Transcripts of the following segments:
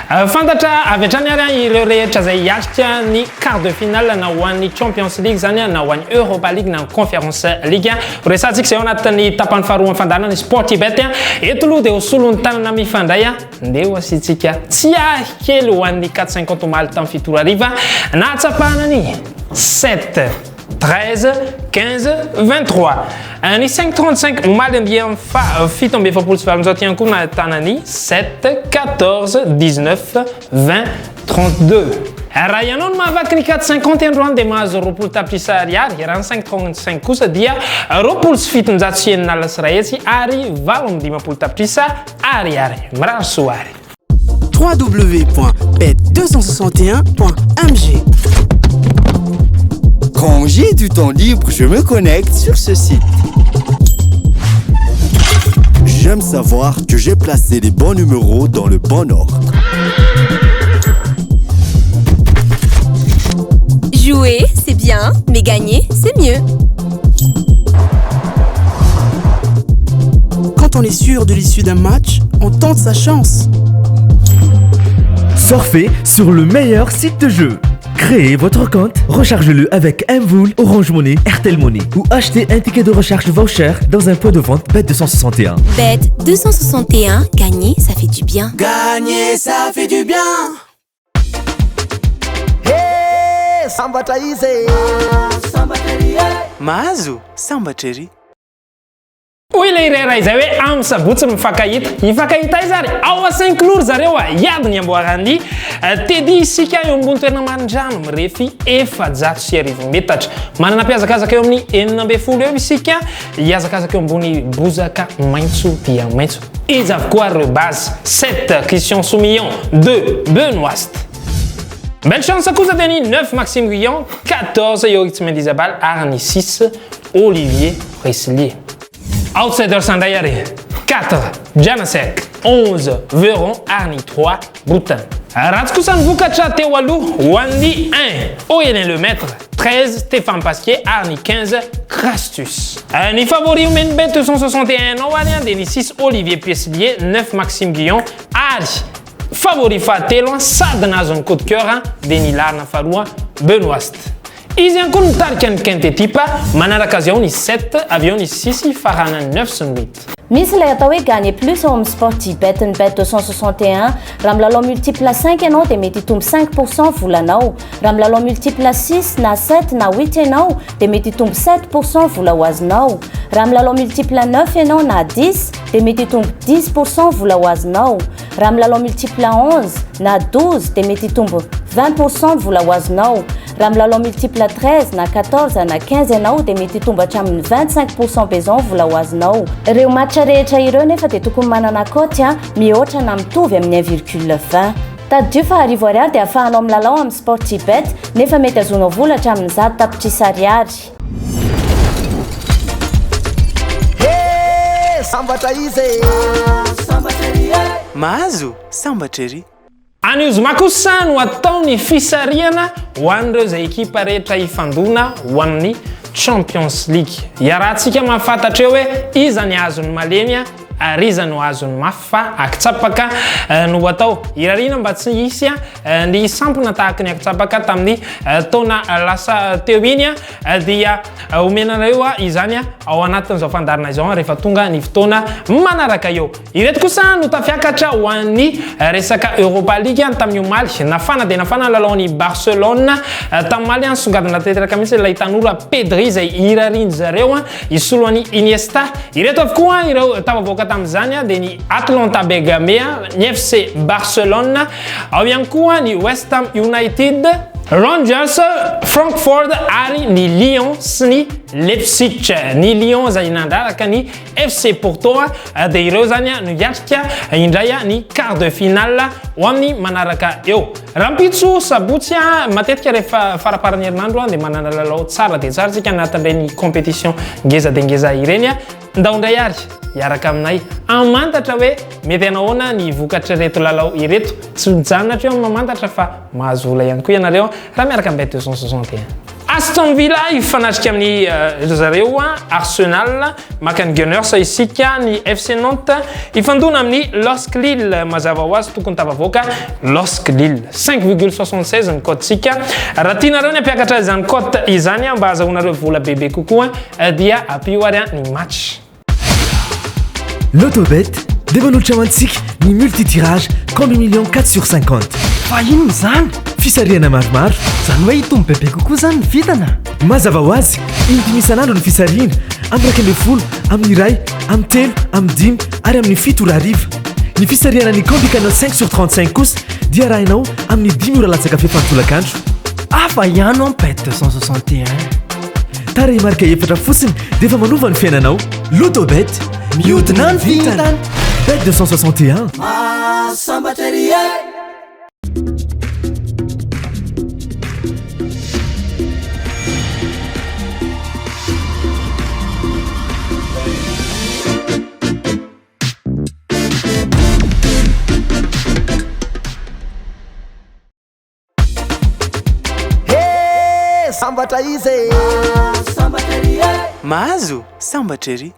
Fantatra avy hatrany ary ireo rehetra zay hiatrika ny quart de finale na ho an'ny Champions League zany na ho an'ny Europa League na Conference League. Resantsika zay ao anatin'ny tapany faharoa fandanany Sportybet. Eto aloha dia hosolon'ny tanana mifandray ndeha ho asitsika tsy kely ho an'ny 450 omaly tamin'ny fitoro ariva na hatsapahana ny 7 13 15 23 ny 535 omaly andia fito amby efapolo sy valonjato ihany koa na tanany 7 14 19 20 32 raha ianao no mahavaky ny 450 androany dia mahazo roapolo tapitrisa ariary raha ny 535 kosa dia roapolo sy fitonjato sy enina alina sy ray hetsy ary valo amby dimapolo tapitrisa ariary mirary soary www.bet261.mg. Quand j'ai du temps libre, je me connecte sur ce site. J'aime savoir que j'ai placé les bons numéros dans le bon ordre. Jouer, c'est bien, mais gagner, c'est mieux. Quand on est sûr de l'issue d'un match, on tente sa chance. Surfez sur le meilleur site de jeu. Créez votre compte, rechargez-le avec Mvool, Orange Money, Airtel Money ou achetez un ticket de recharge voucher dans un point de vente Bet261. Bet261, gagner, ça fait du bien. Gagner, ça fait du bien. Hey, samba taizé. Samba teri. Mahazo, samba teri. Oila irera izay hoe amin'ny sabotsy mifankahita izary ao a Saint-Clour zareo iady ny amboarany tedy isika eo ambony toerana marindrano mirefy efajato sy arivo metatra manana mpiazakazaka eo amin'ny 9 eo isika hiazakazaka eo ambony bozaka maitso dia maitso izy avokoa reo base 7 Christian Soumillon 2 Benoist. Belle chance kosa dia ny 9 Maxime Guillon 14 Yoritz Mendizabal ary ny 6 Olivier Preslier. Outsider Sandayari 4 Janasek 11 Veron ary 3 Broutin. Ratsy kosa ny vokatra teo aloha ho an'ny 1 Oélin Lemaître 13 Stéphane Pasquier ary 15 Crastus. Ny favori omeny Bet261 ao ary dia ny 6 Olivier Preslier 9 Maxime Guillon ary favori fahatelo sady nahazo ny coup de cœur dia ny larina faharoa Benoist. Izy ihany koa no mitarika ny quintet manaraka azy ao ny 7 avy ao ny 6 farana 9 sy ny 8. Misy ilay atao hoe gagner plus ao amin'ny Sportybet ny Bet261 raha milalao multiple 5 ianao dia mety hitombo 5% volanao. Raha milalao multiple 6 na 7 na 8 ianao dia mety hitombo 7% vola ho azonao. Raha milalao multiple 9 ianao na 10 dia mety hitombo 10% vola ho azonao. Raha milalao multiple 11 na 12 dia mety hitombo 20% vola ho azonao. Raha milalao multiple 13 na 14 na 15 ianao dia mety hitombo hatramin'ny 25% bezon vola ho azonao. Ireo match rehetra ireo nefa dia tokony manana cote mihoatra na mitovy amin'ny 1,20. Taddio fa arivo ariary dia ahafahanao milalao amin'ny Sportybet nefa mety azonao vola hatramin'ny 10 tapitrisa ariary. Hey, samba taizé. Samba teri. Mahazo, samba teri. Aniozoma kosa no ataony fisariana ho an'ireo izay ekipa rehetra hifandona ho amin'ny Champions League. Iarahantsika mahafantatra eo hoe iza ny azony malemy ary iza no azony mafy fa akitsapaka no atao. Irarina mba tsy hisy ny sampona tahaka ny akitsapaka tamin'ny taona lasa teo iny dia omenareo izany ao anatin'izao fandarina izao rehefa tonga ny fotoana manaraka eo. Ireto kosa no tafiakatra ho an'ny resaka Europa League tamin'ny omaly nafana dia nafana lalaon'ny Barcelone tamin'ny maly songadina tanteraka mihitsy ilay tanora Pedri izay irariny zareo isoloan'ny Iniesta. Ireto avokoa ireo tavavoaka tamin'izany dia ny Atlanta Bergame, ny FC Barcelone, ao ihany koa ny West Ham United, Rangers, Frankfurt ary ny Lyon sy ny Leipzig. Ny Lyon zay nandraraka ny FC Porto dia ireo zany no hiatrika indray ny quart de finale ho amin'ny manaraka eo. Rampitso sabotsy matetika rehefa faraparany herinandro dia manana lalao tsara dia tsara tsika anatin'ireny compétition ngeza dia ngeza ireny ndaondray ary hiaraka aminay amantatra hoe mety ianao ahoana ny vokatra reto lalao ireto tsy mijanona hatreo mamantatra fa mahazo ola ihany koa ianareo raha miaraka amin'ny Bet261. Aston Villa ifanatrika amin'ny zareo Arsenal, maka ny Gunners isika ny FC Nantes ifandona amin'ny LOSC Lille mazava ho azy tokony tapavoaka LOSC Lille 5,76 ny cote-tsika. Raha tianareo ny ampiakatra izany cote izany mba azahoanareo vola bebe kokoa dia apio ary ny match. L'autobet dia manolotra mantsika ny multitirage comme million 4/50. Fa inona zany? Fisariana maromaro. Zany hoe hitombo bebe kokoa zany ny vitana. Mazava ho azy, indimy isan'andro ny fisariana amin'ny 20, amin'ny 1, amin'ny 3, amin'ny 5 ary amin'ny 7 hariva. Ny fisariana ny Combi Canal 5/35 kosa dia arahinao amin'ny 10 ora latsaka fefantolakandro. Fa ihany en bet 261. Tarehy marika efatra fotsiny dia efa manova ny fiainanao. L'autobet mihodina ny vitana. Bet 261. Sambatra izy mahazo sambatra ery.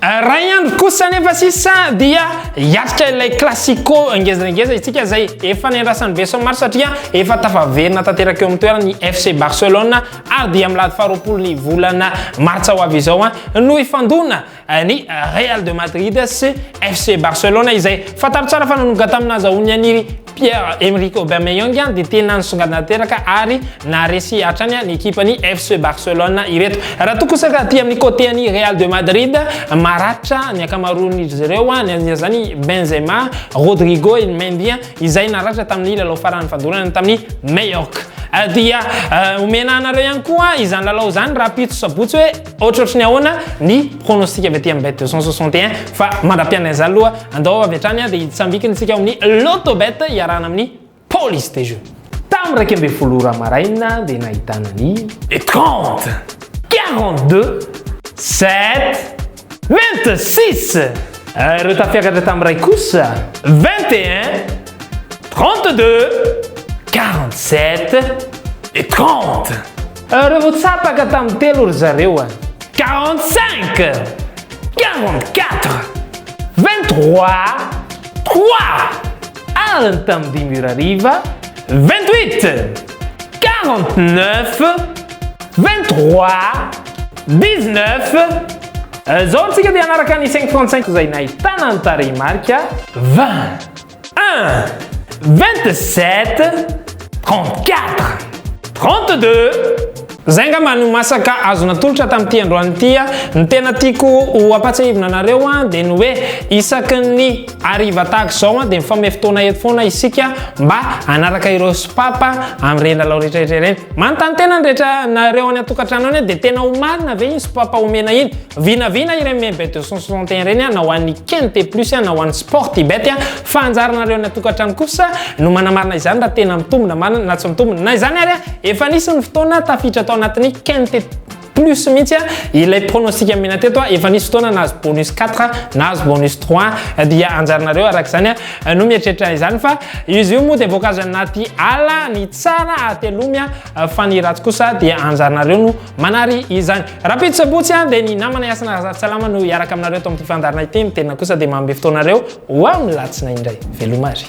Raha iandro kosa nefa sisa dia hiatrika ilay classico ngezangeza isika zay efa nendrasan'ny Beson maro satria efa tafaverina tanteraka eo amin'ny toerana ny FC Barcelone ary dia milady faharoapolo ny volana martsa ho avy izao no ifandona ny Real de Madrid sy FC Barcelone izay fantaro tsara fa nanonga taminazy ahony any Pierre-Emerick Aubameyang dia tena nisongadina tanteraka ary naresy hatrany ny ekipa ny FC Barcelone ireto. Raha toa kosa aty amin'ny côté any Real de Madrid maratra ny akamaroan'izy ireo ny zany Benzema, Rodrigo, Mendy izay naratra tamin'ny lalao farany fandorana tamin'ny Mallorca. Dia omena anareo ihany koa izany lalao zany raha pito sabotsy hoe ohatrohatrany ahoana ny pronostic avy aty amin'ny bet 261 fa mandra-piana izany aloha andao avy hatrany dia hitsambikiny tsika amin'ny l'autobet iarahana amin'ny police des jeux. Tamin'ny raika ambin'ny folo ora maraina dia nahitana ny 30, 42, 7, 26. Ireo tafiakatra tamin'ny ray kosa 21, 32, 47 et 30. Ireo tsapaka tamin'ny telo ry zareo 45, 44, 23, 3. Ary tamin'ny dimy ora hariva 28, 49, 23, 19. Zao tsika dia anaraka ny 535 izay nahitana ny tarehy marika 21, 27, 34, 32. Zay angamba no masaka azo natolotra tamin'ity androany ity ny tena tiako ho ampatsahivina anareo dia ny hoe isaky ny hariva tahaka izao dia mifame fotoana eto foana isika mba anaraka ireo spapa amin'ireny lalao rehetrarehetra ireny. Manontany tena ny rehetra nareo any atokantrano any dia tena ho marina ve iny spapa omena iny vinavina ireny me bet 261 ireny na ho an'ny Quinte Plus na ho an'ny Sportybet fa anjaranareo any atokantrano kosa no manamarina izany raha tena mitombona marina na tsy mitombona na izany ary efa nisy ny fotoana tafiditra tao anatin'ny Quinte Plus mihitsy ilay pronostic amena teto efa nisy fotoana nahazo bonus 4 nahazo bonus 3 dia anjaranareo araka izany no mieritreritra izany fa izy io moa dia voankazo anaty ala ny tsara atelomy fa ny ratsy kosa dia anjaranareo no manary izany. Rapito sabotsy dia ny namana iasana azasalama no iaraka aminareo to amin'ity fandarina ity ny tena kosa dia mambe fotoanareo ho amin'ny latsina indray velomary.